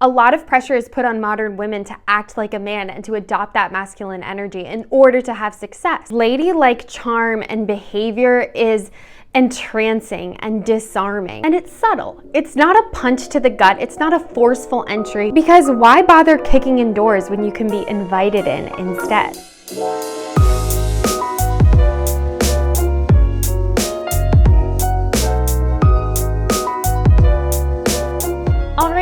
A lot of pressure is put on modern women to act like a man and to adopt that masculine energy in order to have success. Ladylike charm and behavior is entrancing and disarming, and it's subtle. It's not a punch to the gut. It's not a forceful entry, because why bother kicking in doors when you can be invited in instead?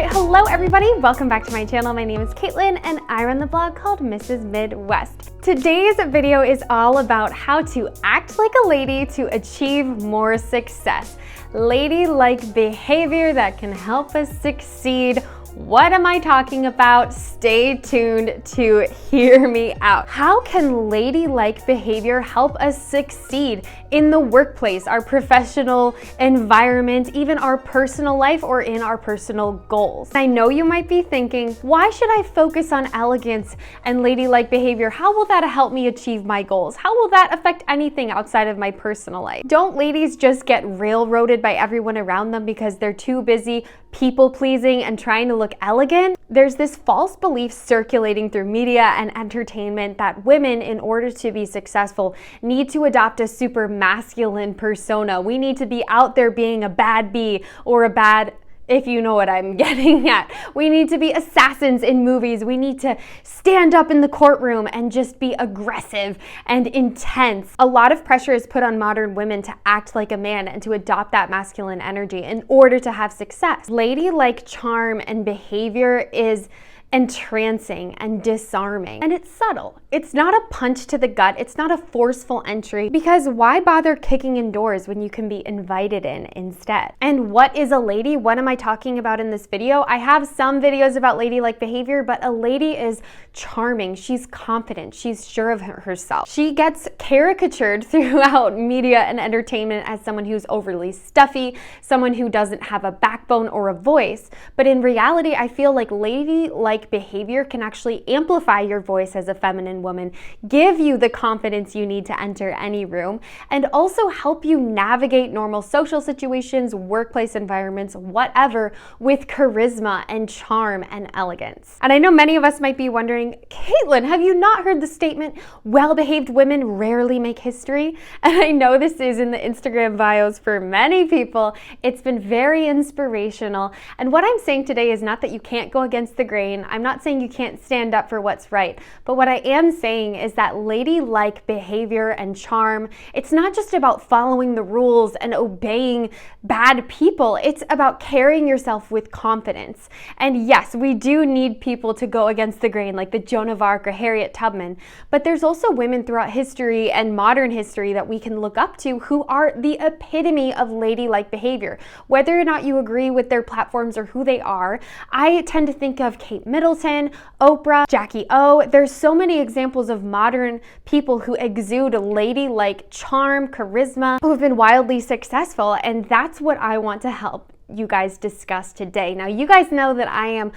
Hello everybody, welcome back to my channel. My name is Caitlin and I run the blog called Mrs. Midwest. Today's video is all about how to act like a lady to achieve more success. Ladylike behavior that can help us succeed. What am I talking about? Stay tuned to hear me out. How can ladylike behavior help us succeed in the workplace, our professional environment, even our personal life, or in our personal goals? I know you might be thinking, why should I focus on elegance and ladylike behavior? How will that help me achieve my goals? How will that affect anything outside of my personal life? Don't ladies just get railroaded by everyone around them because they're too busy people pleasing and trying to look elegant? There's this false belief circulating through media and entertainment that women, in order to be successful, need to adopt a super masculine persona. We need to be out there being a bad bee or a bad, if you know what I'm getting at. We need to be assassins in movies. We need to stand up in the courtroom and just be aggressive and intense. A lot of pressure is put on modern women to act like a man and to adopt that masculine energy in order to have success. Ladylike charm and behavior is entrancing and disarming, and it's subtle. It's not a punch to the gut. It's not a forceful entry, because why bother kicking in doors when you can be invited in instead? And what is a lady? What am I talking about in this video? I have some videos about ladylike behavior, but a lady is charming. She's confident. She's sure of herself. She gets caricatured throughout media and entertainment as someone who's overly stuffy, someone who doesn't have a backbone or a voice. But in reality, I feel like ladylike behavior can actually amplify your voice as a feminine woman, give you the confidence you need to enter any room, and also help you navigate normal social situations, workplace environments, whatever, with charisma and charm and elegance. And I know many of us might be wondering, Caitlin, have you not heard the statement, well-behaved women rarely make history? And I know this is in the Instagram bios for many people. It's been very inspirational. And what I'm saying today is not that you can't go against the grain. I'm not saying you can't stand up for what's right, but what I am saying is that ladylike behavior and charm, it's not just about following the rules and obeying bad people. It's about carrying yourself with confidence. And yes, we do need people to go against the grain, like the Joan of Arc or Harriet Tubman, but there's also women throughout history and modern history that we can look up to who are the epitome of ladylike behavior. Whether or not you agree with their platforms or who they are, I tend to think of Kate Middleton, Oprah, Jackie O. There's so many examples of modern people who exude ladylike charm, charisma, who have been wildly successful, and that's what I want to help you guys discuss today. Now, you guys know that I am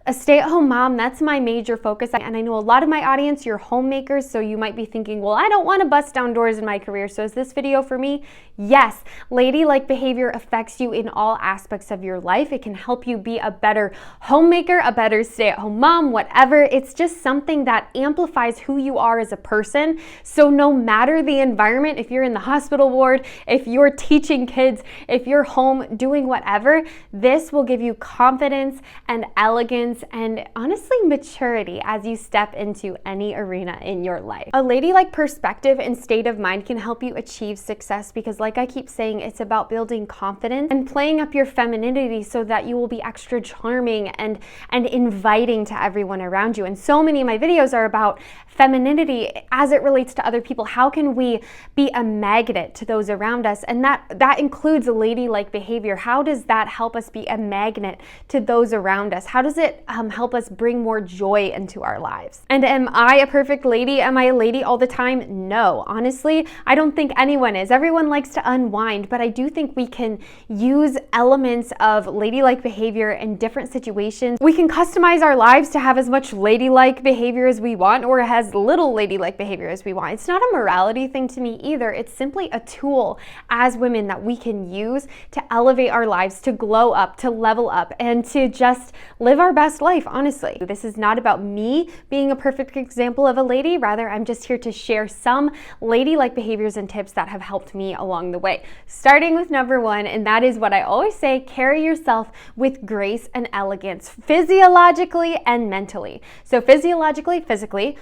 a stay-at-home mom. That's my major focus. And I know a lot of my audience, you're homemakers, so you might be thinking, well, I don't want to bust down doors in my career, so is this video for me? Yes, ladylike behavior affects you in all aspects of your life. It can help you be a better homemaker, a better stay-at-home mom, whatever. It's just something that amplifies who you are as a person. So no matter the environment, if you're in the hospital ward, if you're teaching kids, if you're home doing whatever, this will give you confidence and elegance and honestly maturity as you step into any arena in your life. A ladylike perspective and state of mind can help you achieve success because, like I keep saying, it's about building confidence and playing up your femininity so that you will be extra charming and inviting to everyone around you. And so many of my videos are about femininity as it relates to other people. How can we be a magnet to those around us? And that includes ladylike behavior. How does that help us be a magnet to those around us? How does it help us bring more joy into our lives? And am I a perfect lady? Am I a lady all the time? No. Honestly, I don't think anyone is. Everyone likes to unwind, but I do think we can use elements of ladylike behavior in different situations. We can customize our lives to have as much ladylike behavior as we want, or as little ladylike behavior as we want. It's not a morality thing to me either. It's simply a tool as women that we can use to elevate our lives, to glow up, to level up, and to just live our best best life, honestly. This is not about me being a perfect example of a lady. Rather, I'm just here to share some ladylike behaviors and tips that have helped me along the way. Starting with number one, and that is what I always say, carry yourself with grace and elegance, physiologically and mentally. So physiologically, physically,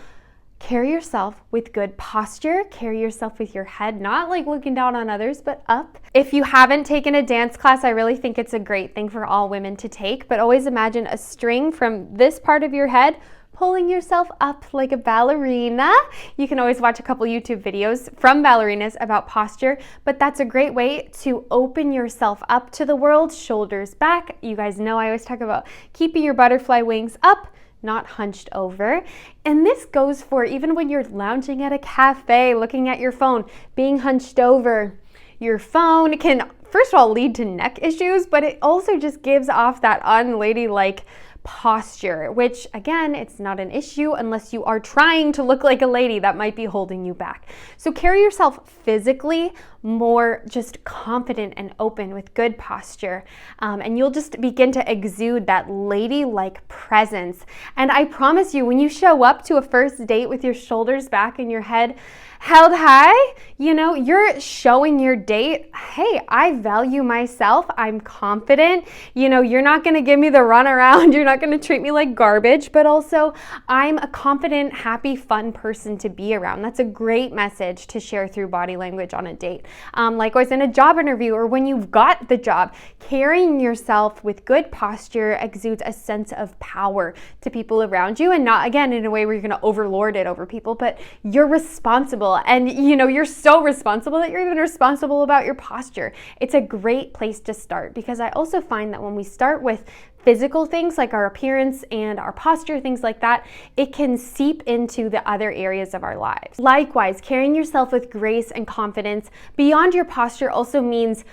carry yourself with good posture, carry yourself with your head not like looking down on others, but up. If you haven't taken a dance class, I really think it's a great thing for all women to take, but always imagine a string from this part of your head pulling yourself up like a ballerina. You can always watch a couple YouTube videos from ballerinas about posture, but that's a great way to open yourself up to the world, shoulders back. You guys know I always talk about keeping your butterfly wings up, not hunched over. And this goes for even when you're lounging at a cafe, looking at your phone, being hunched over. Your phone can, first of all, lead to neck issues, but it also just gives off that unladylike posture, which again, it's not an issue unless you are trying to look like a lady. That might be holding you back. So carry yourself physically more just confident and open with good posture, and you'll just begin to exude that ladylike presence. And I promise you, when you show up to a first date with your shoulders back and your head held high, you know, you're showing your date, hey, I value myself, I'm confident, you know, you're not gonna give me the runaround, you're not gonna treat me like garbage, but also I'm a confident, happy, fun person to be around. That's a great message to share through body language on a date. Likewise in a job interview or when you've got the job, carrying yourself with good posture exudes a sense of power to people around you, and not, again, in a way where you're gonna overlord it over people, but you're responsible. And you know, you're so responsible that you're even responsible about your posture. It's a great place to start, because I also find that when we start with physical things like our appearance and our posture, things like that, it can seep into the other areas of our lives. Likewise, carrying yourself with grace and confidence beyond your posture also means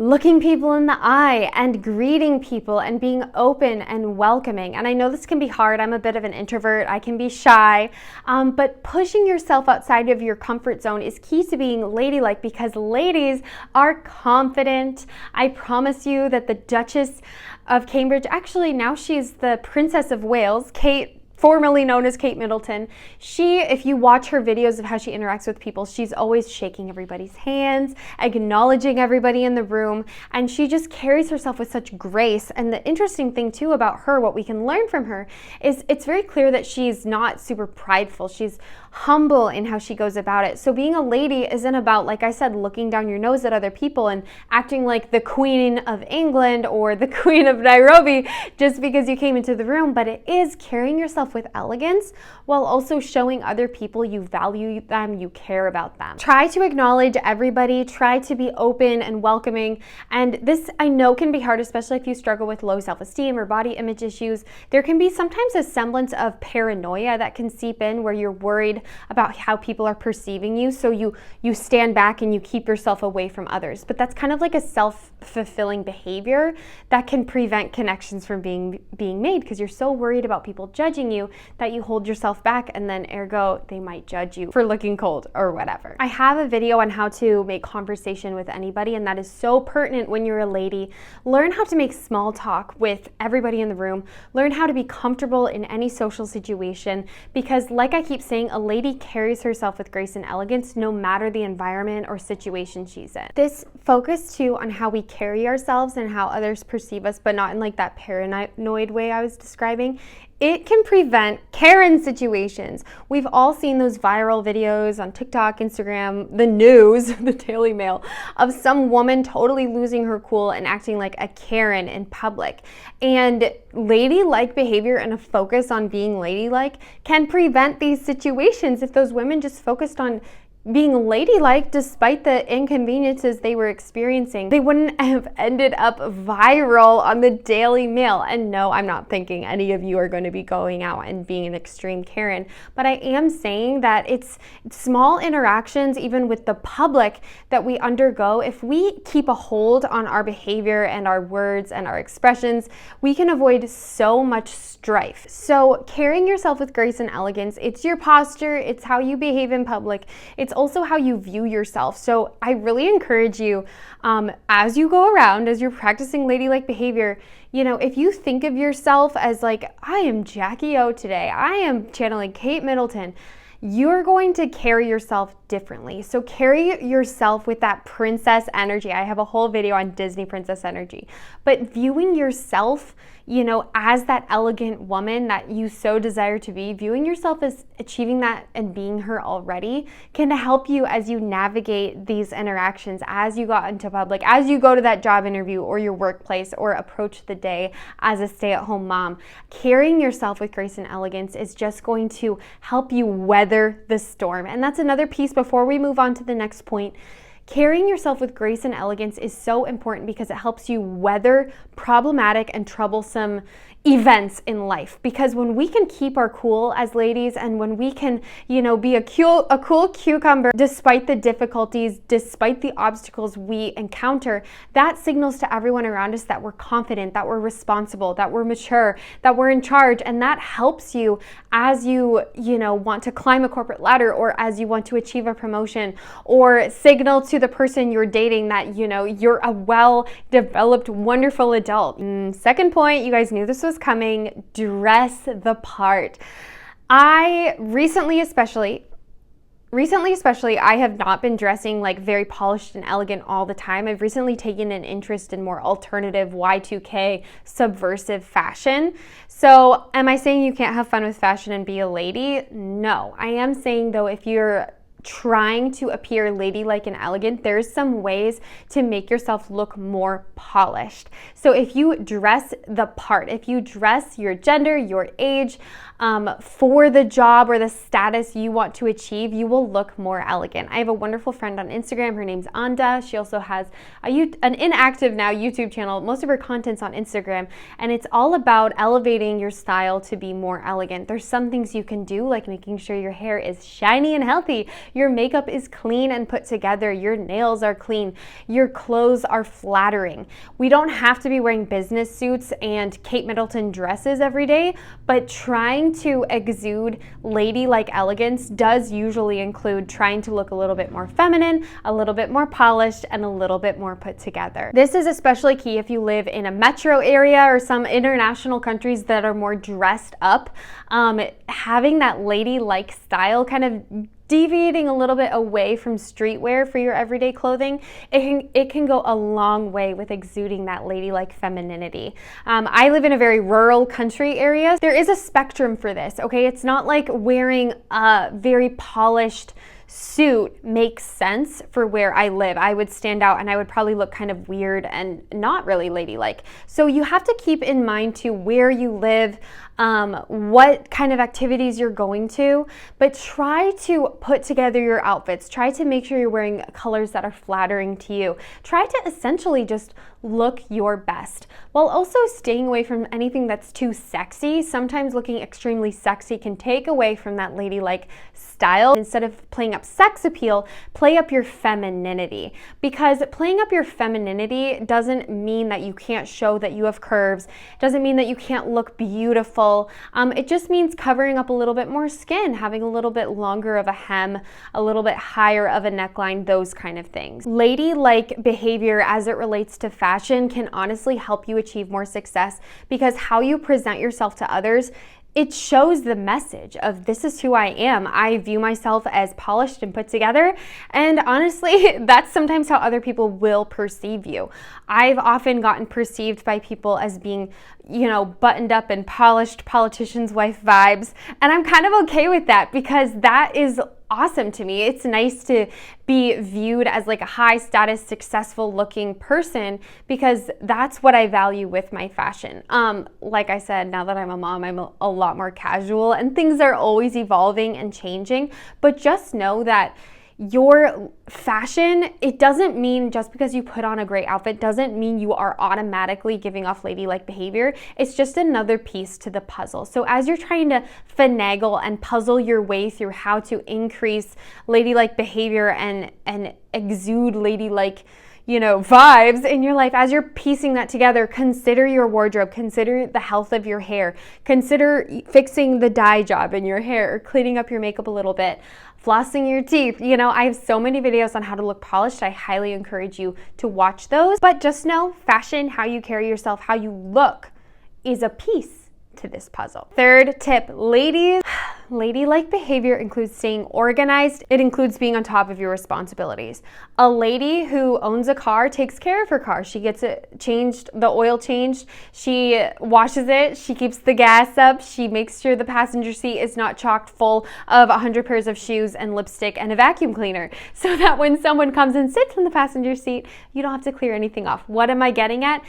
looking people in the eye and greeting people and being open and welcoming. And I know this can be hard. I'm a bit of an introvert. I can be shy, but pushing yourself outside of your comfort zone is key to being ladylike, because ladies are confident. I promise you that the Duchess of Cambridge, actually now she's the Princess of Wales, Kate, formerly known as Kate Middleton. She, if you watch her videos of how she interacts with people, she's always shaking everybody's hands, acknowledging everybody in the room, and she just carries herself with such grace. And the interesting thing too about her, what we can learn from her, is it's very clear that she's not super prideful. She's humble in how she goes about it. So being a lady isn't about, like I said, looking down your nose at other people and acting like the Queen of England or the Queen of Nairobi just because you came into the room, but it is carrying yourself with elegance while also showing other people you value them, you care about them. Try to acknowledge everybody, try to be open and welcoming. And this I know can be hard, especially if you struggle with low self-esteem or body image issues. There can be sometimes a semblance of paranoia that can seep in, where you're worried about how people are perceiving you, so you stand back and you keep yourself away from others. But that's kind of like a self-fulfilling behavior that can prevent connections from being made, because you're so worried about people judging you that you hold yourself back, and then ergo they might judge you for looking cold or whatever. I have a video on how to make conversation with anybody, and that is so pertinent when you're a lady. Learn how to make small talk with everybody in the room. Learn how to be comfortable in any social situation, because like I keep saying, a lady carries herself with grace and elegance no matter the environment or situation she's in. This focus too on how we carry ourselves and how others perceive us, but not in like that paranoid way I was describing. It can prevent Karen situations. We've all seen those viral videos on TikTok, Instagram, the news, the Daily Mail, of some woman totally losing her cool and acting like a Karen in public. And ladylike behavior and a focus on being ladylike can prevent these situations. If those women just focused on being ladylike despite the inconveniences they were experiencing, they wouldn't have ended up viral on the Daily Mail. And no, I'm not thinking any of you are going to be going out and being an extreme Karen, but I am saying that it's small interactions, even with the public, that we undergo. If we keep a hold on our behavior and our words and our expressions, we can avoid so much strife. So carrying yourself with grace and elegance, it's your posture, it's how you behave in public, it's it's also how you view yourself. So I really encourage you, as you go around, as you're practicing ladylike behavior, you know, if you think of yourself as like, I am Jackie O today, I am channeling Kate Middleton, you're going to carry yourself differently. So carry yourself with that princess energy. I have a whole video on Disney princess energy, but viewing yourself, you know, as that elegant woman that you so desire to be, viewing yourself as achieving that and being her already can help you as you navigate these interactions, as you go out into public, as you go to that job interview or your workplace, or approach the day as a stay-at-home mom. Carrying yourself with grace and elegance is just going to help you weather the storm. And that's another piece before we move on to the next point. Carrying yourself with grace and elegance is so important because it helps you weather problematic and troublesome events in life. Because when we can keep our cool as ladies, and when we can, you know, be a cool cucumber despite the difficulties, despite the obstacles we encounter, that signals to everyone around us that we're confident, that we're responsible, that we're mature, that we're in charge. And that helps you as you know, want to climb a corporate ladder, or as you want to achieve a promotion, or signal to the person you're dating that, you know, you're a well-developed, wonderful adult. Second point, you guys knew this was coming, dress the part. I recently especially, I have not been dressing like very polished and elegant all the time. I've recently taken an interest in more alternative Y2K subversive fashion. So am I saying you can't have fun with fashion and be a lady? No. I am saying though, if you're trying to appear ladylike and elegant, there's some ways to make yourself look more polished. So if you dress the part, if you dress your gender, your age, for the job or the status you want to achieve, you will look more elegant. I have a wonderful friend on Instagram. Her name's Anda. She also has an inactive now YouTube channel. Most of her content's on Instagram, and it's all about elevating your style to be more elegant. There's some things you can do, like making sure your hair is shiny and healthy, your makeup is clean and put together, your nails are clean, your clothes are flattering. We don't have to be wearing business suits and Kate Middleton dresses every day, but trying to exude ladylike elegance does usually include trying to look a little bit more feminine, a little bit more polished, and a little bit more put together. This is especially key if you live in a metro area or some international countries that are more dressed up. Having that ladylike style, kind of deviating a little bit away from streetwear for your everyday clothing, it can go a long way with exuding that ladylike femininity. I live in a very rural country area. There is a spectrum for this, okay? It's not like wearing a very polished suit makes sense for where I live. I would stand out and I would probably look kind of weird and not really ladylike. So you have to keep in mind to where you live, what kind of activities you're going to, but try to put together your outfits. Try to make sure you're wearing colors that are flattering to you. Try to essentially just look your best while also staying away from anything that's too sexy. Sometimes looking extremely sexy can take away from that ladylike style. Instead of playing up sex appeal, play up your femininity, because playing up your femininity doesn't mean that you can't show that you have curves, doesn't mean that you can't look beautiful. It just means covering up a little bit more skin, having a little bit longer of a hem, a little bit higher of a neckline, those kind of things. Ladylike behavior as it relates to fashion can honestly help you achieve more success, because how you present yourself to others, it shows the message of this is who I am. I view myself as polished and put together, and honestly, that's sometimes how other people will perceive you. I've often gotten perceived by people as being, you know, buttoned up and polished politician's wife vibes, and I'm kind of okay with that, because that is awesome to me. It's nice to be viewed as like a high status, successful looking person, because that's what I value with my fashion. Like I said, now that I'm a mom, I'm a lot more casual, and things are always evolving and changing, but just know that your fashion, it doesn't mean just because you put on a great outfit doesn't mean you are automatically giving off ladylike behavior. It's just another piece to the puzzle. So as you're trying to finagle and puzzle your way through how to increase ladylike behavior and exude ladylike, vibes in your life, as you're piecing that together, consider your wardrobe, consider the health of your hair, consider fixing the dye job in your hair or cleaning up your makeup a little bit, flossing your teeth. I have so many videos on how to look polished. I highly encourage you to watch those. But just know, fashion, how you carry yourself, how you look is a piece to this puzzle. Third tip, ladies, ladylike behavior includes staying organized. It includes being on top of your responsibilities. A lady who owns a car takes care of her car. She gets it changed, the oil changed, she washes it, she keeps the gas up, she makes sure the passenger seat is not chocked full of 100 pairs of shoes and lipstick and a vacuum cleaner, so that when someone comes and sits in the passenger seat, you don't have to clear anything off. What am I getting at?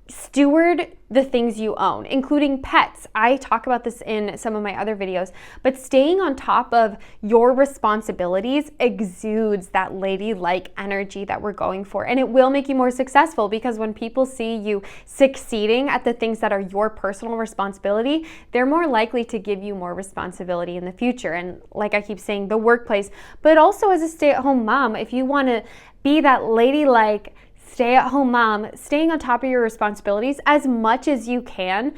Steward the things you own, including pets. I talk about this in some of my other videos, but staying on top of your responsibilities exudes that ladylike energy that we're going for. And it will make you more successful, because when people see you succeeding at the things that are your personal responsibility, they're more likely to give you more responsibility in the future. And like I keep saying, the workplace, but also as a stay-at-home mom, if you want to be that ladylike stay-at-home mom, staying on top of your responsibilities as much as you can.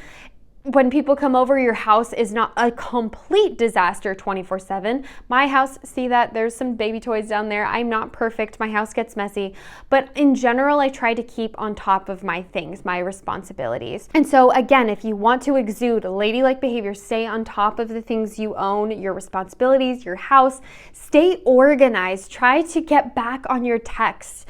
When people come over, your house is not a complete disaster 24/7. My house, see that? There's some baby toys down there. I'm not perfect. My house gets messy. But in general, I try to keep on top of my things, my responsibilities. And so again, if you want to exude ladylike behavior, stay on top of the things you own, your responsibilities, your house. Stay organized. Try to get back on your texts.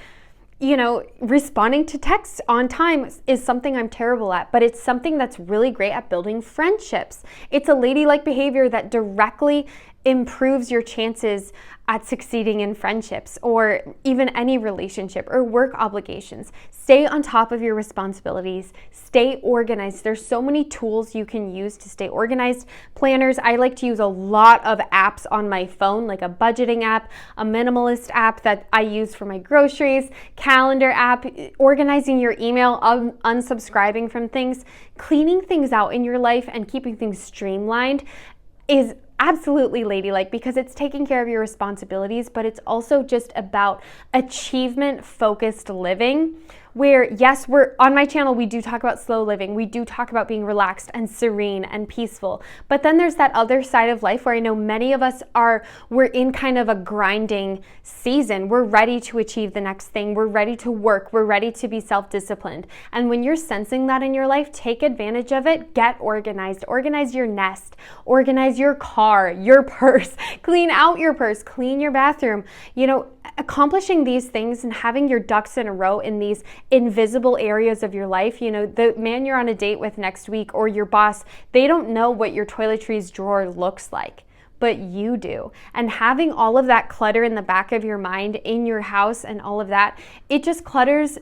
Responding to texts on time is something I'm terrible at, but it's something that's really great at building friendships. It's a ladylike behavior that directly improves your chances at succeeding in friendships or even any relationship or work obligations. Stay on top of your responsibilities. Stay organized. There's so many tools you can use to stay organized. Planners, I like to use a lot of apps on my phone, like a budgeting app, a minimalist app that I use for my groceries, calendar app, organizing your email, unsubscribing from things, cleaning things out in your life and keeping things streamlined is absolutely ladylike, because it's taking care of your responsibilities, but it's also just about achievement-focused living, where yes, we're on my channel, we do talk about slow living, we do talk about being relaxed and serene and peaceful, but then there's that other side of life where I know many of us we're in kind of a grinding season. We're ready to achieve the next thing, we're ready to work, we're ready to be self-disciplined. And when you're sensing that in your life, take advantage of it. Get organized. Organize your nest, organize your car, your purse, clean out your purse, clean your bathroom. Accomplishing these things and having your ducks in a row in these invisible areas of your life. The man you're on a date with next week or your boss, they don't know what your toiletries drawer looks like, but you do. And having all of that clutter in the back of your mind, in your house and all of that, it just clutters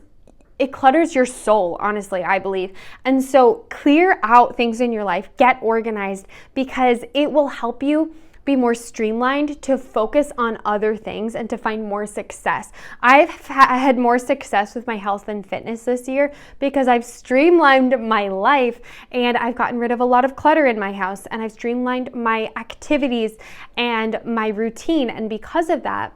your soul, honestly, I believe. And so clear out things in your life, get organized, because it will help you be more streamlined to focus on other things and to find more success. I've had more success with my health and fitness this year because I've streamlined my life and I've gotten rid of a lot of clutter in my house, and I've streamlined my activities and my routine. And because of that,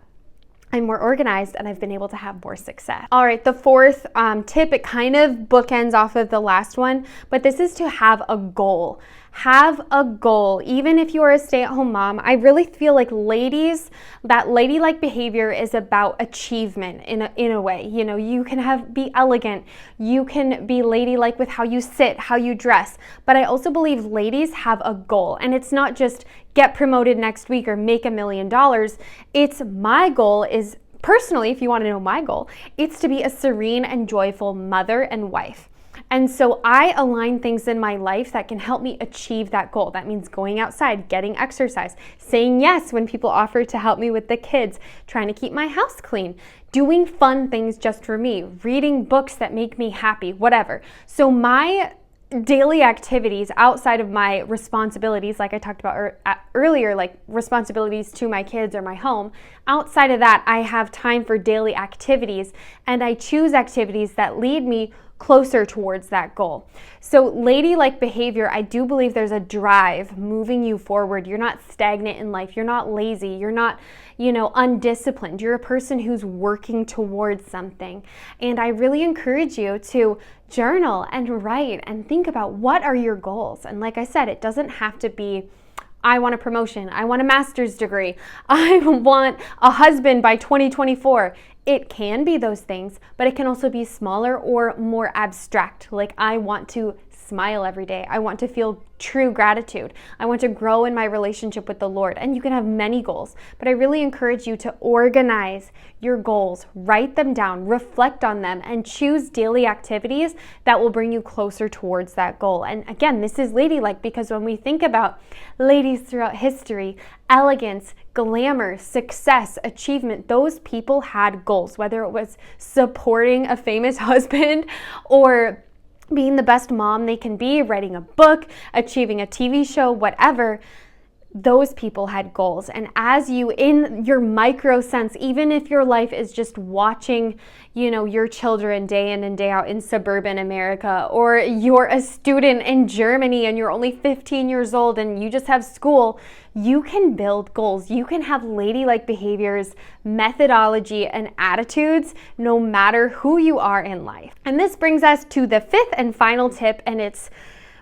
I'm more organized and I've been able to have more success. All right, the fourth tip, it kind of bookends off of the last one, but this is to have a goal. Have a goal. Even if you are a stay-at-home mom, I really feel like ladies, that ladylike behavior is about achievement in a way. You can be elegant, you can be ladylike with how you sit, how you dress, but I also believe ladies have a goal, and it's not just get promoted next week or make $1 million. It's my goal is, personally, if you want to know my goal, it's to be a serene and joyful mother and wife. And so I align things in my life that can help me achieve that goal. That means going outside, getting exercise, saying yes when people offer to help me with the kids, trying to keep my house clean, doing fun things just for me, reading books that make me happy, whatever. So my daily activities outside of my responsibilities, like I talked about earlier, like responsibilities to my kids or my home, outside of that, I have time for daily activities, and I choose activities that lead me closer towards that goal. So ladylike behavior, I do believe there's a drive moving you forward. You're not stagnant in life. You're not lazy. You're not, undisciplined. You're a person who's working towards something. And I really encourage you to journal and write and think about what are your goals. And like I said, it doesn't have to be, I want a promotion, I want a master's degree, I want a husband by 2024. It can be those things, but it can also be smaller or more abstract. Like, I want to smile every day. I want to feel true gratitude. I want to grow in my relationship with the Lord. And you can have many goals, but I really encourage you to organize your goals, write them down, reflect on them, and choose daily activities that will bring you closer towards that goal. And again, this is ladylike because when we think about ladies throughout history, elegance, glamour, success, achievement, those people had goals, whether it was supporting a famous husband or being the best mom they can be, writing a book, achieving a TV show, whatever. Those people had goals. And as you, in your micro sense, even if your life is just watching, your children day in and day out in suburban America, or you're a student in Germany and you're only 15 years old and you just have school, you can build goals. You can have ladylike behaviors, methodology, and attitudes no matter who you are in life. And this brings us to the fifth and final tip, and it's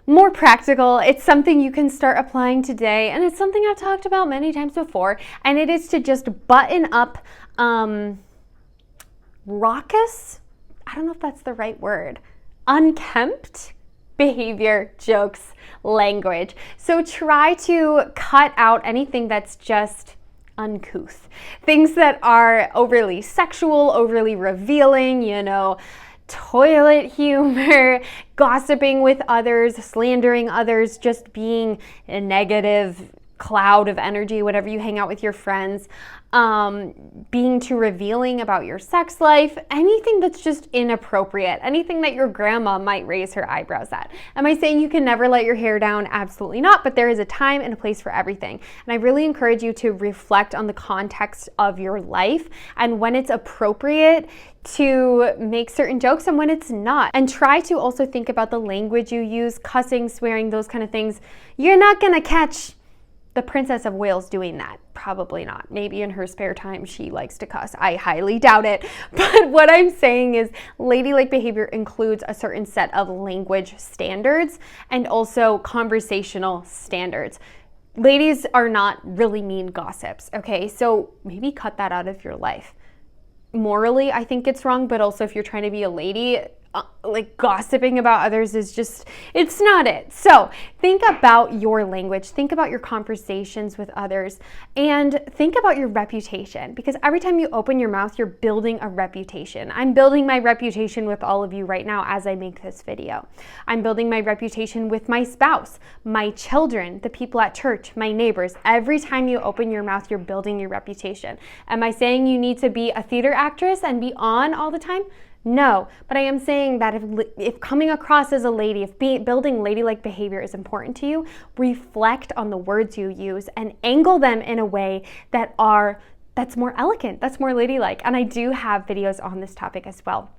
more practical. It's something you can start applying today, and it's something I've talked about many times before, and it is to just button up raucous, I don't know if that's the right word, unkempt behavior, jokes, language. So try to cut out anything that's just uncouth. Things that are overly sexual, overly revealing, toilet humor, gossiping with others, slandering others, just being a negative cloud of energy whenever you hang out with your friends, being too revealing about your sex life, anything that's just inappropriate, anything that your grandma might raise her eyebrows at. Am I saying you can never let your hair down? Absolutely not, but there is a time and a place for everything. And I really encourage you to reflect on the context of your life and when it's appropriate to make certain jokes and when it's not. And try to also think about the language you use, cussing, swearing, those kind of things. You're not gonna catch the Princess of Wales doing that. Probably not. Maybe in her spare time she likes to cuss. I highly doubt it. But what I'm saying is ladylike behavior includes a certain set of language standards and also conversational standards. Ladies are not really mean gossips, okay? So maybe cut that out of your life. Morally, I think it's wrong, but also if you're trying to be a lady, like gossiping about others is just, it's not it. So think about your language, think about your conversations with others, and think about your reputation, because every time you open your mouth, you're building a reputation. I'm building my reputation with all of you right now as I make this video. I'm building my reputation with my spouse, my children, the people at church, my neighbors. Every time you open your mouth, you're building your reputation. Am I saying you need to be a theater actress and be on all the time? No, but I am saying that if coming across as a lady, if building ladylike behavior is important to you, reflect on the words you use and angle them in a way that's more elegant, that's more ladylike. And I do have videos on this topic as well.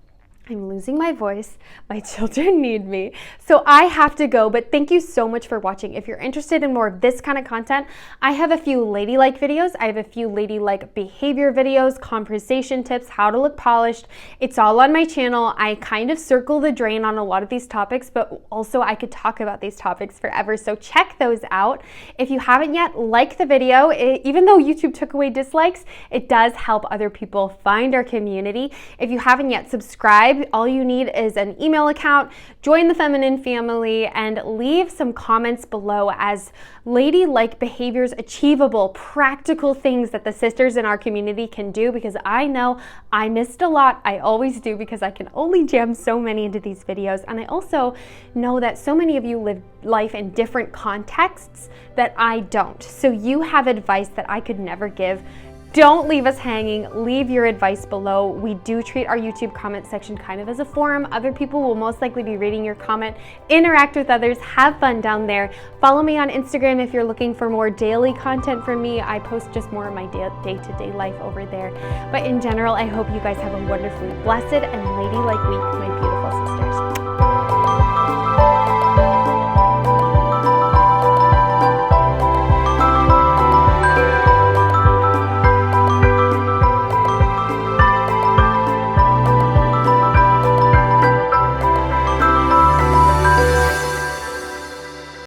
I'm losing my voice. My children need me. So I have to go, but thank you so much for watching. If you're interested in more of this kind of content, I have a few ladylike videos. I have a few ladylike behavior videos, conversation tips, how to look polished. It's all on my channel. I kind of circle the drain on a lot of these topics, but also I could talk about these topics forever. So check those out. If you haven't yet, like the video. Even though YouTube took away dislikes, it does help other people find our community. If you haven't yet, subscribe. All you need is an email account, join the feminine family, and leave some comments below as ladylike behaviors, achievable, practical things that the sisters in our community can do, because I know I missed a lot. I always do, because I can only jam so many into these videos. And I also know that so many of you live life in different contexts that I don't. So you have advice that I could never give. Don't leave us hanging. Leave your advice below. We do treat our YouTube comment section kind of as a forum. Other people will most likely be reading your comment. Interact with others. Have fun down there. Follow me on Instagram if you're looking for more daily content from me. I post just more of my day-to-day life over there. But in general, I hope you guys have a wonderfully blessed and ladylike week, my beautiful sisters.